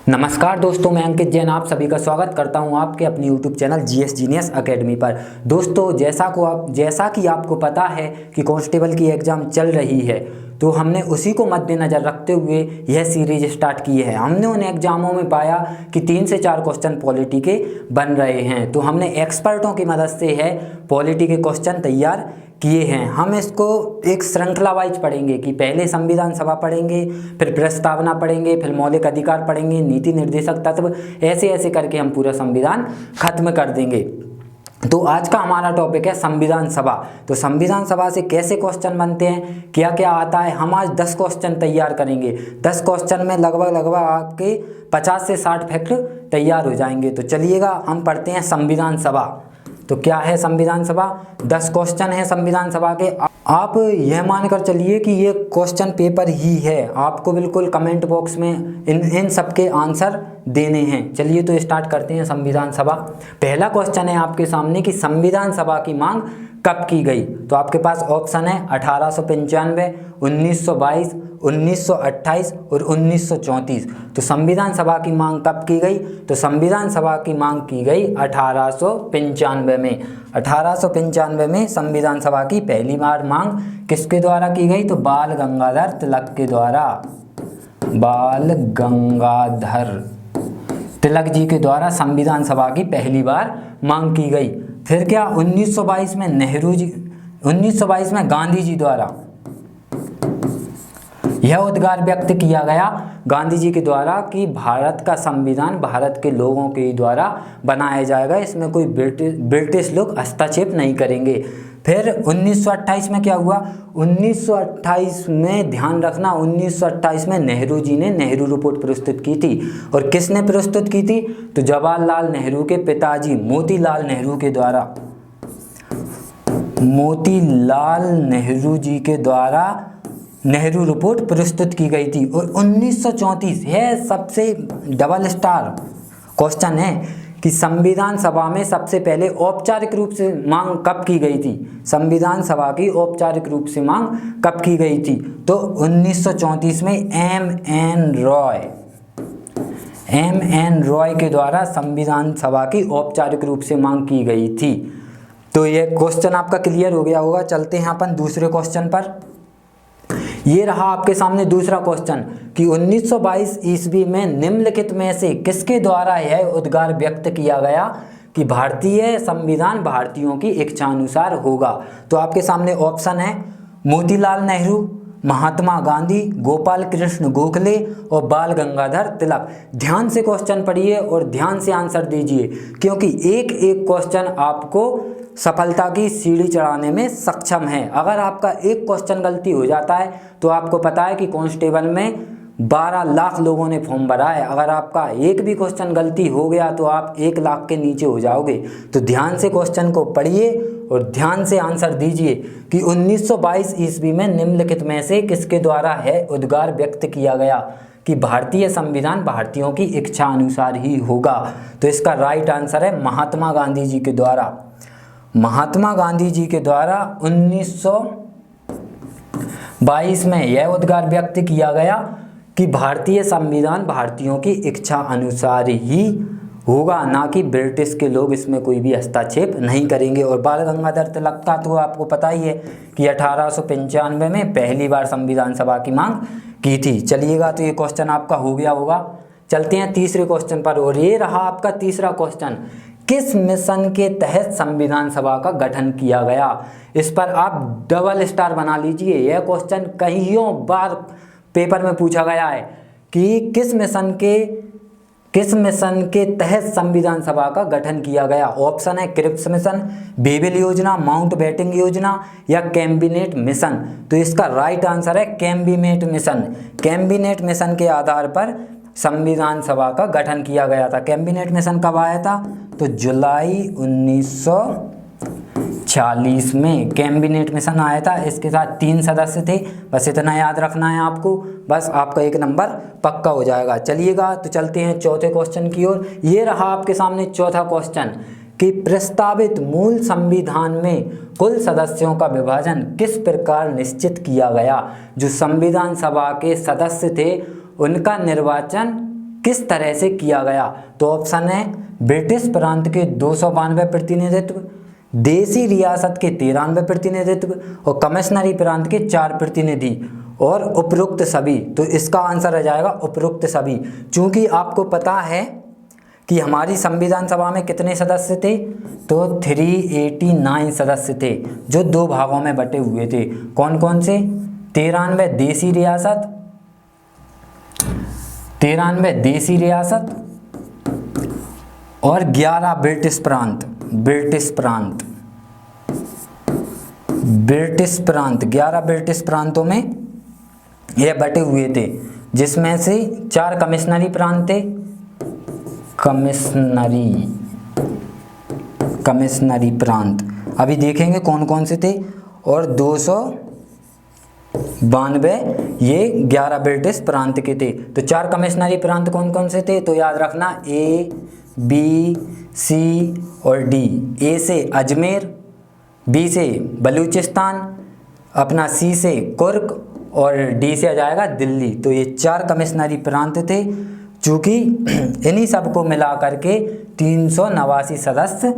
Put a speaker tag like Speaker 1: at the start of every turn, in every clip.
Speaker 1: नमस्कार दोस्तों, मैं अंकित जैन आप सभी का स्वागत करता हूं आपके अपने YouTube channel GS genius academy पर। दोस्तों जैसा कि आपको पता है कि कांस्टेबल की एग्ज़ाम चल रही है, तो हमने उसी को मद्देनज़र रखते हुए यह सीरीज स्टार्ट की है। हमने उन एग्ज़ामों में पाया कि 3 से 4 क्वेश्चन पॉलिटी के बन रहे हैं, तो हमने एक्सपर्टों की मदद से है पॉलिटी के क्वेश्चन तैयार किए हैं। हम इसको एक श्रृंखला वाइज पढ़ेंगे कि पहले संविधान सभा पढ़ेंगे, फिर प्रस्तावना पढ़ेंगे, फिर मौलिक अधिकार पढ़ेंगे, नीति निर्देशक तत्व, ऐसे ऐसे करके हम पूरा संविधान खत्म कर देंगे। तो आज का हमारा टॉपिक है संविधान सभा। तो संविधान सभा से कैसे क्वेश्चन बनते हैं, क्या क्या आता है, हम आज 10 क्वेश्चन तैयार करेंगे। 10 क्वेश्चन में लगभग आपके 50 से 60 फैक्ट तैयार हो जाएंगे। तो चलिएगा हम पढ़ते हैं संविधान सभा। तो क्या है संविधान सभा? 10 क्वेश्चन है संविधान सभा के। आप यह मानकर चलिए कि ये क्वेश्चन पेपर ही है, आपको बिल्कुल कमेंट बॉक्स में इन सब के आंसर देने हैं। चलिए तो स्टार्ट करते हैं संविधान सभा। पहला क्वेश्चन है आपके सामने कि संविधान सभा की मांग कब की गई। तो आपके पास ऑप्शन है 1895, 1922, 1928 और 1934। तो संविधान सभा की मांग कब की गई? तो संविधान सभा की मांग की गई 1895 में। 1895 में संविधान सभा की पहली बार मांग किसके द्वारा की गई? तो बाल गंगाधर तिलक के द्वारा। बाल गंगाधर तिलक जी के द्वारा संविधान सभा की पहली बार मांग की गई। फिर क्या 1922 में 1922 में गांधी जी द्वारा यह उद्गार व्यक्त किया गया गांधी जी के द्वारा कि भारत का संविधान भारत के लोगों के द्वारा बनाया जाएगा, इसमें कोई ब्रिटिश लोग हस्तक्षेप नहीं करेंगे। फिर 1928 में क्या हुआ? 1928 में ध्यान रखना, 1928 में नेहरू जी ने नेहरू रिपोर्ट प्रस्तुत की थी। और किसने प्रस्तुत की थी? तो जवाहरलाल नेहरू के पिताजी मोतीलाल नेहरू के द्वारा। मोतीलाल नेहरू जी के द्वारा नेहरू रिपोर्ट प्रस्तुत की गई थी। और 1934 यह सबसे डबल स्टार क्वेश्चन है कि संविधान सभा में सबसे पहले औपचारिक रूप से मांग कब की गई थी? संविधान सभा की औपचारिक रूप से मांग कब की गई थी? तो 1934 में एम एन रॉय के द्वारा संविधान सभा की औपचारिक रूप से मांग की गई थी। तो यह क्वेश्चन आपका क्लियर हो गया होगा। चलते हैं अपन दूसरे क्वेश्चन पर। ये रहा आपके सामने दूसरा क्वेश्चन कि 1922 ईस्वी में निम्नलिखित में से किसके द्वारा यह उद्गार व्यक्त किया गया कि भारतीय संविधान भारतीयों की इच्छानुसार होगा। तो आपके सामने ऑप्शन है मोतीलाल नेहरू, महात्मा गांधी, गोपाल कृष्ण गोखले और बाल गंगाधर तिलक। ध्यान से क्वेश्चन पढ़िए और ध्यान से आंसर दीजिए, क्योंकि एक एक क्वेश्चन आपको सफलता की सीढ़ी चढ़ाने में सक्षम है। अगर आपका एक क्वेश्चन गलती हो जाता है तो आपको पता है कि कांस्टेबल में 12 लाख लोगों ने फॉर्म भरा है। अगर आपका एक भी क्वेश्चन गलती हो गया तो आप 1 लाख के नीचे हो जाओगे। तो ध्यान से क्वेश्चन को पढ़िए और ध्यान से आंसर दीजिए कि 1922 ईस्वी में निम्नलिखित में से किसके द्वारा है उद्गार व्यक्त किया गया कि भारतीय संविधान भारतीयों की इच्छा अनुसार ही होगा। तो इसका राइट आंसर है महात्मा गांधी जी के द्वारा। महात्मा गांधी जी के द्वारा 1922 में यह उद्गार व्यक्त किया गया कि भारतीय संविधान भारतीयों की इच्छा अनुसार ही होगा, ना कि ब्रिटिश के लोग इसमें कोई भी हस्तक्षेप नहीं करेंगे। और बाल गंगाधर तिलक का तो आपको पता ही है कि 1895 में पहली बार संविधान सभा की मांग की थी। चलिएगा तो ये क्वेश्चन आपका हो गया होगा। चलते हैं तीसरे क्वेश्चन पर। और ये रहा आपका तीसरा क्वेश्चन, किस मिशन के तहत संविधान सभा का गठन किया गया? इस पर आप डबल स्टार बना लीजिए। यह क्वेश्चन कईयों बार पेपर में पूछा गया है कि किस मिशन के तहत संविधान सभा का गठन किया गया। ऑप्शन है क्रिप्स मिशन, बेबिल योजना, माउंट बैटिंग योजना या कैबिनेट मिशन। तो इसका राइट आंसर है कैबिनेट मिशन। कैबिनेट मिशन के आधार पर संविधान सभा का गठन किया गया था। कैबिनेट मिशन कब आया था? तो जुलाई 1940 में कैबिनेट मिशन आया था। इसके साथ 3 सदस्य थे। बस इतना याद रखना है आपको, बस आपका 1 नंबर पक्का हो जाएगा। चलिएगा तो चलते हैं चौथे क्वेश्चन की ओर। ये रहा आपके सामने चौथा क्वेश्चन कि प्रस्तावित मूल संविधान में कुल सदस्यों का विभाजन किस प्रकार निश्चित किया गया। जो संविधान सभा के सदस्य थे उनका निर्वाचन किस तरह से किया गया? तो ऑप्शन है ब्रिटिश प्रांत के 292 प्रतिनिधित्व, देसी रियासत के 93 प्रतिनिधित्व और कमिश्नरी प्रांत के 4 प्रतिनिधि और उपरोक्त सभी। तो इसका आंसर आ जाएगा उपरोक्त सभी। चूंकि आपको पता है कि हमारी संविधान सभा में कितने सदस्य थे, तो 389 सदस्य थे जो 2 भागों में बटे हुए थे। कौन कौन से? 93 देसी रियासत, 93 देसी रियासत और 11 ब्रिटिश प्रांत। ब्रिटिश प्रांत 11 ब्रिटिश प्रांतों में यह बटे हुए थे, जिसमें से 4 कमिश्नरी प्रांत थे। कमिश्नरी प्रांत अभी देखेंगे कौन कौन से थे, और 292 ये 11 ब्रिटिश प्रांत के थे। तो 4 कमिश्नरी प्रांत कौन कौन से थे? तो याद रखना ए, बी, सी और डी। ए से अजमेर, बी से बलूचिस्तान, अपना सी से कुर्ग और डी से आ जाएगा दिल्ली। तो ये 4 कमिश्नरी प्रांत थे, चूँकि इन्हीं सबको मिला करके 389 सदस्य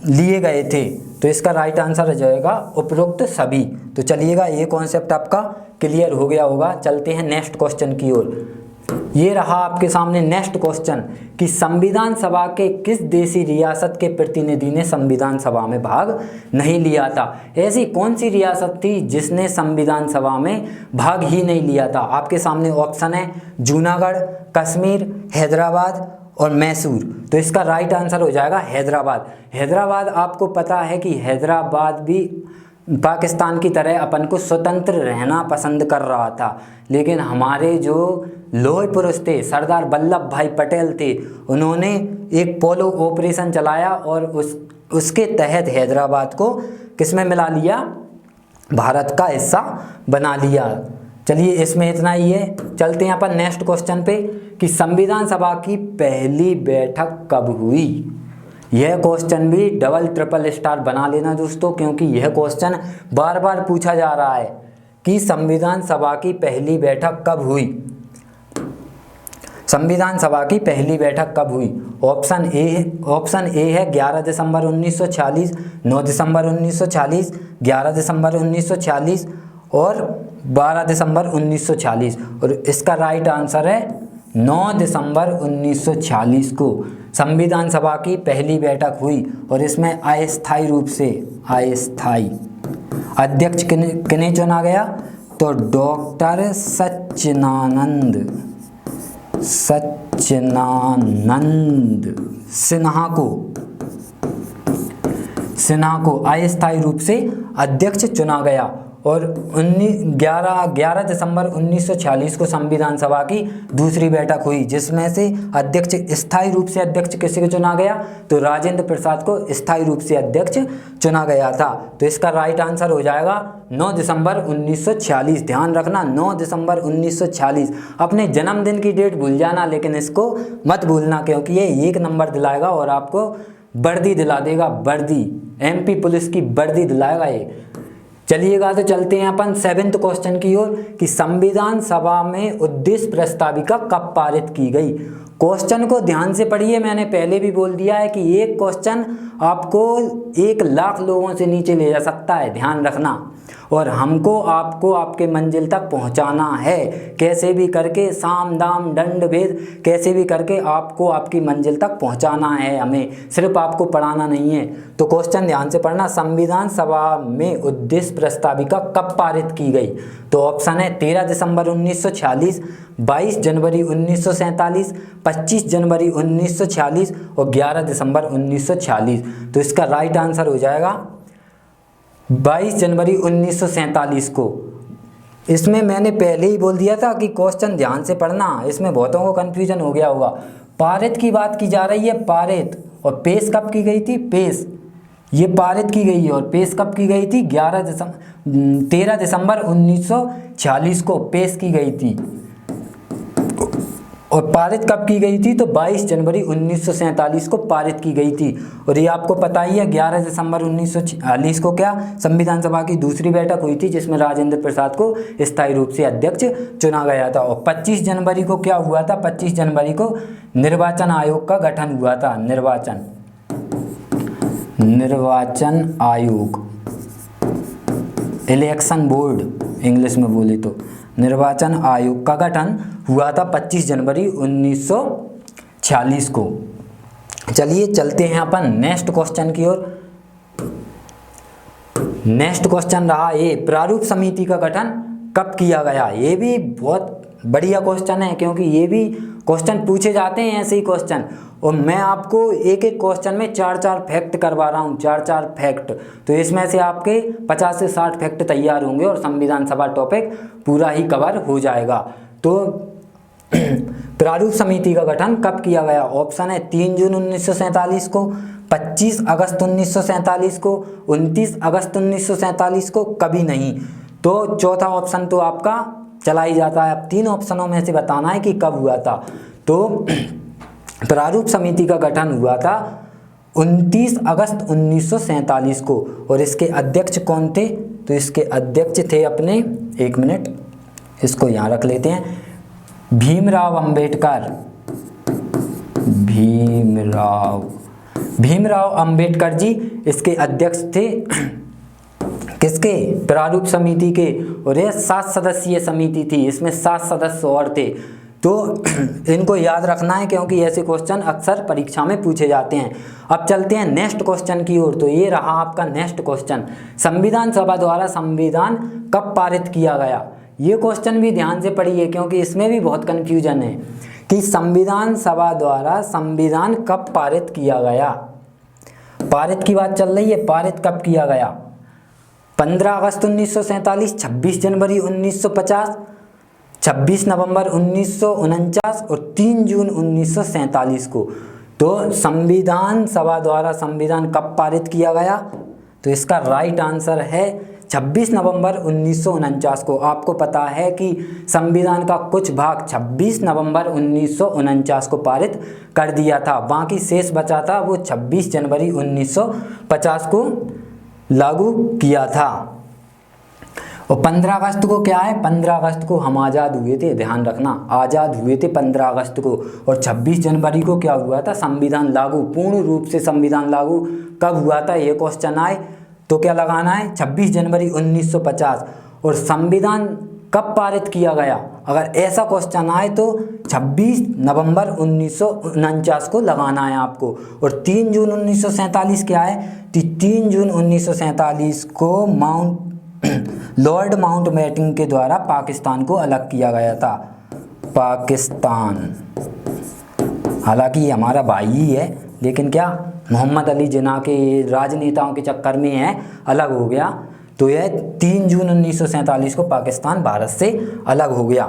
Speaker 1: लिए गए थे। तो इसका राइट आंसर हो जाएगा उपरोक्त सभी। तो चलिएगा, ये कॉन्सेप्ट आपका क्लियर हो गया होगा। चलते हैं नेक्स्ट क्वेश्चन की ओर। ये रहा आपके सामने नेक्स्ट क्वेश्चन कि संविधान सभा के किस देसी रियासत के प्रतिनिधि ने संविधान सभा में भाग नहीं लिया था? ऐसी कौन सी रियासत थी जिसने संविधान सभा में भाग ही नहीं लिया था? आपके सामने ऑप्शन है जूनागढ़, कश्मीर, हैदराबाद और मैसूर। तो इसका राइट आंसर हो जाएगा हैदराबाद। हैदराबाद आपको पता है कि हैदराबाद भी पाकिस्तान की तरह अपन को स्वतंत्र रहना पसंद कर रहा था, लेकिन हमारे जो लौह पुरुष थे सरदार वल्लभ भाई पटेल थे, उन्होंने एक पोलो ऑपरेशन चलाया और उसके तहत हैदराबाद को किसमें मिला लिया? भारत का हिस्सा बना लिया। चलिए, इसमें इतना ही है। चलते हैं अपन नेक्स्ट क्वेश्चन पे कि संविधान सभा की पहली बैठक कब हुई? यह क्वेश्चन भी डबल ट्रिपल स्टार बना लेना दोस्तों, क्योंकि यह क्वेश्चन बार बार पूछा जा रहा है कि संविधान सभा की पहली बैठक कब हुई। संविधान सभा की पहली बैठक कब हुई? ऑप्शन ए है 11 दिसंबर 1946, 9 दिसंबर 1946, 11 दिसंबर 1946 और 12 दिसंबर 1946। और इसका राइट आंसर है 9 दिसंबर 1946 को संविधान सभा की पहली बैठक हुई। और इसमें अस्थायी रूप से अध्यक्ष किन्हें चुना गया? तो डॉक्टर सच्चिदानंद सिन्हा को अस्थायी रूप से अध्यक्ष चुना गया। और 11 दिसंबर 1946 को संविधान सभा की दूसरी बैठक हुई, जिसमें से अध्यक्ष स्थायी रूप से अध्यक्ष किसे चुना गया? तो राजेंद्र प्रसाद को स्थायी रूप से अध्यक्ष चुना गया था। तो इसका राइट आंसर हो जाएगा 9 दिसंबर 1946। ध्यान रखना, 9 दिसंबर 1946। अपने जन्मदिन की डेट भूल जाना, लेकिन इसको मत भूलना, क्योंकि ये 1 नंबर दिलाएगा और आपको वर्दी दिला देगा। वर्दी, MP पुलिस की वर्दी दिलाएगा ये। चलिएगा, तो चलते हैं अपन 7th क्वेश्चन की ओर कि संविधान सभा में उद्देश्य प्रस्ताविका कब पारित की गई? क्वेश्चन को ध्यान से पढ़िए। मैंने पहले भी बोल दिया है कि एक क्वेश्चन आपको 1 लाख लोगों से नीचे ले जा सकता है, ध्यान रखना। और हमको आपको आपके मंजिल तक पहुंचाना है, कैसे भी करके, साम दाम दंड भेद, कैसे भी करके आपको आपकी मंजिल तक पहुंचाना है हमें, सिर्फ आपको पढ़ाना नहीं है। तो क्वेश्चन ध्यान से पढ़ना। संविधान सभा में उद्देश्य प्रस्ताविका कब पारित की गई? तो ऑप्शन है 13 दिसंबर 1946, 22 जनवरी 1947, 25 जनवरी 1946 और 11 दिसंबर 1946। तो इसका राइट आंसर हो जाएगा 22 जनवरी 1947 को। इसमें मैंने पहले ही बोल दिया था कि क्वेश्चन ध्यान से पढ़ना, इसमें बहुतों को कन्फ्यूजन हो गया होगा। पारित की बात की जा रही है, पारित। और पेश कब की गई थी? पेश, ये पारित की गई है। और पेश कब की गई थी? 13 दिसंबर 1946 को पेश की गई थी। और पारित कब की गई थी? तो 22 जनवरी 1947 को पारित की गई थी। और ये आपको पता ही है 11 दिसंबर 1946 को क्या संविधान सभा की दूसरी बैठक हुई थी, जिसमें राजेंद्र प्रसाद को स्थायी रूप से अध्यक्ष चुना गया था। और 25 जनवरी को क्या हुआ था? 25 जनवरी को निर्वाचन आयोग का गठन हुआ था। निर्वाचन आयोग, इलेक्शन बोर्ड इंग्लिश में बोले तो, निर्वाचन आयोग का गठन हुआ था 25 जनवरी 1946 को। चलिए चलते हैं अपन नेक्स्ट क्वेश्चन की ओर। नेक्स्ट क्वेश्चन रहा ये, प्रारूप समिति का गठन कब किया गया? ये भी बहुत बढ़िया क्वेश्चन है, क्योंकि ये भी क्वेश्चन पूछे जाते हैं ऐसे ही क्वेश्चन। और मैं आपको एक एक क्वेश्चन में 4-4 फैक्ट करवा रहा हूँ, 4-4 फैक्ट। तो इसमें से आपके 50 से 60 फैक्ट तैयार होंगे और संविधान सभा टॉपिक पूरा ही कवर हो जाएगा। तो प्रारूप समिति का गठन कब किया गया? ऑप्शन है 3 जून 1947 को, 25 अगस्त 1947 को, 29 अगस्त 1947 को, कभी नहीं। तो चौथा ऑप्शन तो आपका चला ही जाता है। अब 3 ऑप्शनों में से बताना है कि कब हुआ था। तो प्रारूप समिति का गठन हुआ था 29 अगस्त 1947 को। और इसके अध्यक्ष कौन थे? तो इसके अध्यक्ष थे अपने, एक मिनट इसको यहाँ रख लेते हैं, भीमराव अंबेडकर। भीमराव अंबेडकर जी इसके अध्यक्ष थे। किसके? प्रारूप समिति के। और ये 7 सदस्यीय समिति थी, इसमें 7 सदस्य और थे। तो इनको याद रखना है, क्योंकि ऐसे क्वेश्चन अक्सर परीक्षा में पूछे जाते हैं। अब चलते हैं नेक्स्ट क्वेश्चन की ओर। तो ये रहा आपका नेक्स्ट क्वेश्चन, संविधान सभा द्वारा संविधान कब पारित किया गया? ये क्वेश्चन भी ध्यान से पढ़िए, क्योंकि इसमें भी बहुत कन्फ्यूजन है कि संविधान सभा द्वारा संविधान कब पारित किया गया। पारित की बात चल रही है, पारित कब किया गया? 15 अगस्त 1947, 26 जनवरी 1950, 26 नवंबर 1949 और 3 जून 1947 को। तो संविधान सभा द्वारा संविधान कब पारित किया गया? तो इसका राइट आंसर है 26 नवंबर 1949 को। आपको पता है कि संविधान का कुछ भाग 26 नवंबर 1949 को पारित कर दिया था, बाकी शेष बचा था वो 26 जनवरी 1950 को लागू किया था। और 15 अगस्त को क्या है? 15 अगस्त को हम आज़ाद हुए थे, ध्यान रखना, आज़ाद हुए थे 15 अगस्त को। और 26 जनवरी को क्या हुआ था? संविधान लागू, पूर्ण रूप से संविधान लागू कब हुआ था? ये क्वेश्चन आए तो क्या लगाना है? 26 जनवरी 1950। और संविधान कब पारित किया गया? अगर ऐसा क्वेश्चन आए तो 26 नवंबर 1949 को लगाना है आपको। और 3 जून 1947 क्या है? 3 जून 1947 को लॉर्ड माउंटबेटन के द्वारा पाकिस्तान को अलग किया गया था। पाकिस्तान, हालांकि हमारा भाई ही है, लेकिन क्या मोहम्मद अली जिन्ना के राजनेताओं के चक्कर में है अलग हो गया। तो यह 3 जून 1947 को पाकिस्तान भारत से अलग हो गया।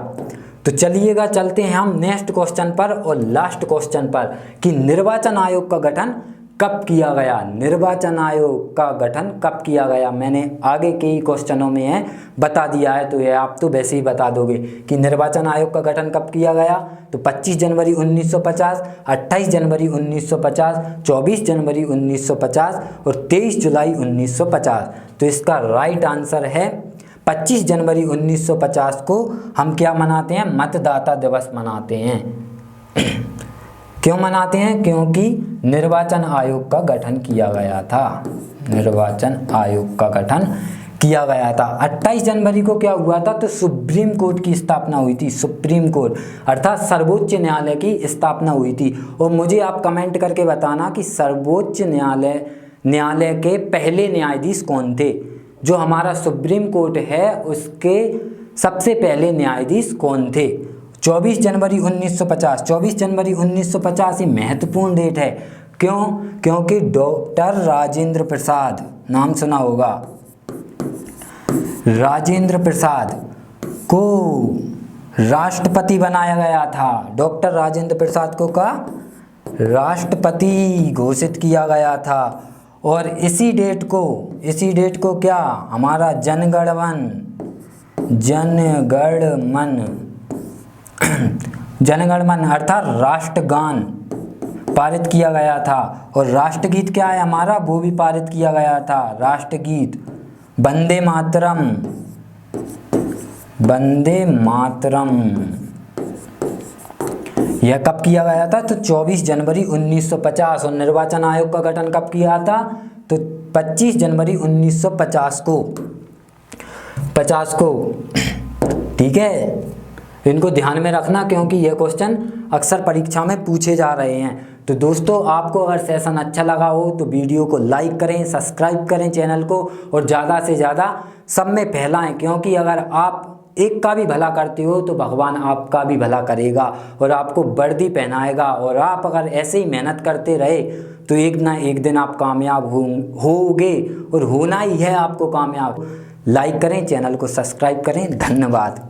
Speaker 1: तो चलिएगा चलते हैं हम नेक्स्ट क्वेश्चन पर और लास्ट क्वेश्चन पर कि निर्वाचन आयोग का गठन कब किया गया? निर्वाचन आयोग का गठन कब किया गया? मैंने आगे के ही क्वेश्चनों में है बता दिया है, तो ये आप तो वैसे ही बता दोगे कि निर्वाचन आयोग का गठन कब किया गया। तो 25 जनवरी 1950, 28 जनवरी 1950, 24 जनवरी 1950 और 23 जुलाई 1950। तो इसका राइट आंसर है 25 जनवरी 1950 को हम क्या मनाते हैं? मतदाता दिवस मनाते हैं। क्यों मनाते हैं? क्योंकि निर्वाचन आयोग का गठन किया गया था। निर्वाचन आयोग का गठन किया गया था। 28 जनवरी को क्या हुआ था? तो सुप्रीम कोर्ट की स्थापना हुई थी। सुप्रीम कोर्ट अर्थात सर्वोच्च न्यायालय की स्थापना हुई थी। और मुझे आप कमेंट करके बताना कि सर्वोच्च न्यायालय के पहले न्यायाधीश कौन थे। जो हमारा सुप्रीम कोर्ट है उसके सबसे पहले न्यायाधीश कौन थे? 24 जनवरी 1950। 24 जनवरी 1950 ही महत्वपूर्ण डेट है। क्यों? क्योंकि डॉक्टर राजेंद्र प्रसाद, नाम सुना होगा, राजेंद्र प्रसाद को राष्ट्रपति बनाया गया था। डॉक्टर राजेंद्र प्रसाद को का राष्ट्रपति घोषित किया गया था। और इसी डेट को क्या हमारा जनगण मन जनगण मन अर्थात राष्ट्रगान पारित किया गया था। और राष्ट्रगीत क्या है हमारा, वो भी पारित किया गया था, राष्ट्रगीत वंदे मातरम, वंदे मातरम। यह कब किया गया था, तो 24 जनवरी 1950। और निर्वाचन आयोग का गठन कब किया था, तो 25 जनवरी 1950 को, 50 को। ठीक है, इनको ध्यान में रखना क्योंकि यह क्वेश्चन अक्सर परीक्षा में पूछे जा रहे हैं। तो दोस्तों, आपको अगर सेशन अच्छा लगा हो तो वीडियो को लाइक करें, सब्सक्राइब करें चैनल को, और ज़्यादा से ज़्यादा सब में फैलाएं, क्योंकि अगर आप एक का भी भला करते हो तो भगवान आपका भी भला करेगा और आपको वर्दी पहनाएगा। और आप अगर ऐसे ही मेहनत करते रहे तो एक ना एक दिन आप कामयाब होगे, और होना ही है आपको कामयाब। लाइक करें, चैनल को सब्सक्राइब करें। धन्यवाद।